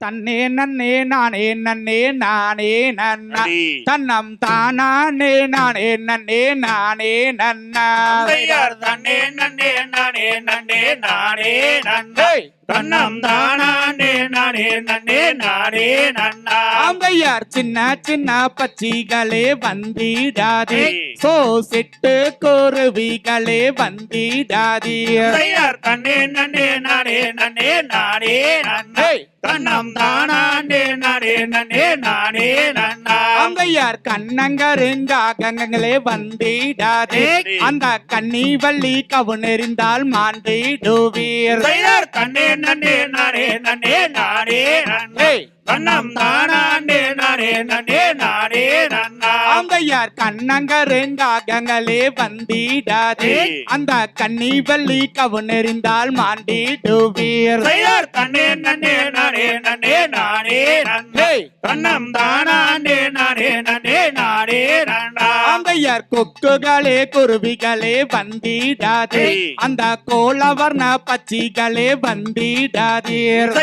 தன்னே நன்னே நானே நன்னே நானே நன்னா தன்னம் தானே நானே நன்னே நானே நன்னா தன்னே நன்னே நானே நன்னே நானே நன்னா தன்னம் தானே நானே நன்னே நானே நன்னா அங்கையார் சின்ன சின்ன பச்சிகளே வந்திடாதே சோ சிட்டு குருவிகளே வந்திடாதீர் தன்னே நன்னே நானே நன்னே நானே நன்னா தன்னம் தானே நானே நன்னே நானே நன்னா அங்கையார் கண்ணங்கருங்காகங்களே வந்திடாதே அந்த கன்னி வள்ளி கவுனெறிந்தால் மாண்டிடுவீர் தன்னே நன்னே நானே நன்னே நானே நன்னா தன்னம் தானே நானே நன்னே நானே நன்னா அங்கையார் கண்ணங்கருங்காகங்களே வந்திடாதே அந்த கன்னி வள்ளி கவுனெறிந்தால் மாண்டிடுவீர் தன்னே நன்னே நானே நன்னே நானே நன்னா தன்னம் தானே நானே நன்னே நானே நன்னா அங்கையார் கொக்குகளே குருவிகளே வந்திடாதே அந்த கோலவர்ண பச்சிகளே வந்திடாதீர்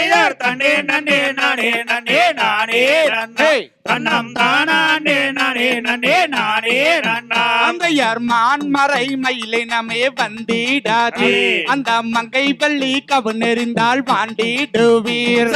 தன்னே நன்னே நானே நன்னே நானே நன்னா தன்னம் தானே நானே நன்னே நானே நன்னா அங்கையார் மான்மறை மயிலினமே வந்திடாதே அந்த மங்கை வள்ளி கவுனெறிந்தால் வாண்டிடுவீர்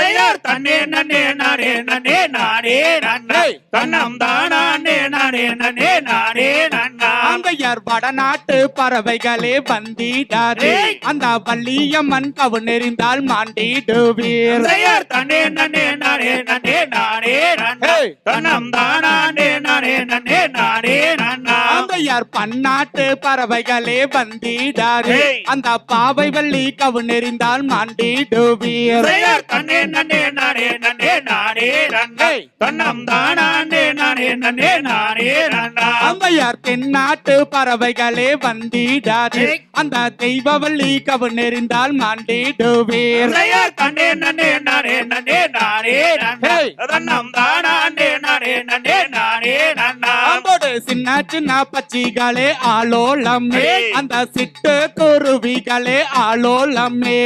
தன்னே நன்னே நானே நன்னே நானே நன்னா தன்னம் தானே நானே நன்னே நானே நன்னா அங்கையார் வடநாட்டு பறவைகளே வந்திடாதே அந்த வள்ளியம்மன் கவுனெறிந்தால் மாண்டிடுவீர் தன்னே நன்னே நானே நன்னே நானே நன்னா தன்னம் தானே நானே நன்னே நானே நன்னா அங்கையார் பன்னாட்டு பறவைகளே வந்திடாதே அந்த பாவை வள்ளி கவுனெறிந்தால் மாண்டிடுவீர் தன்னே நன்னே நானே நன்னே நானே நன்னா தன்னம் தானே நானே நன்னே நானே நன்னா அங்கையார் தென்னாட்டு பறவைகளே வந்திடாதே அந்த தெய்வவள்ளி கவுனெறிந்தால் மாண்டிடுவீர் தன்னே நன்னே நானே நன்னே நானே நன்னா தன்னம் தானே நானே நன்னே நானே நன்னா அம்போடு சின்ன சின்ன பச்சிகளே ஆலோலமே அந்த சிட்டு குருவிகளே ஆலோலமே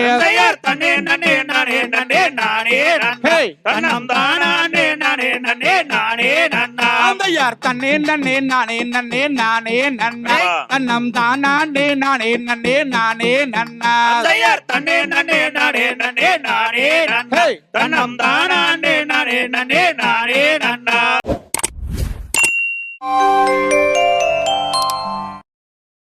தன்னே நன்னே நானே நன்னே நானே நன்னா தன்னம் தானே நானே நன்னே நானே நன்னா அங்கையார் தன்னே நன்னே நானே நன்னே நானே நன்னா தன்னம் தானே நானே நன்னே நானே நன்னா தன்னே நன்னே நானே நன்னே நானே நன்னா தன்னம் தானே நானே நன்னே நானே நன்னா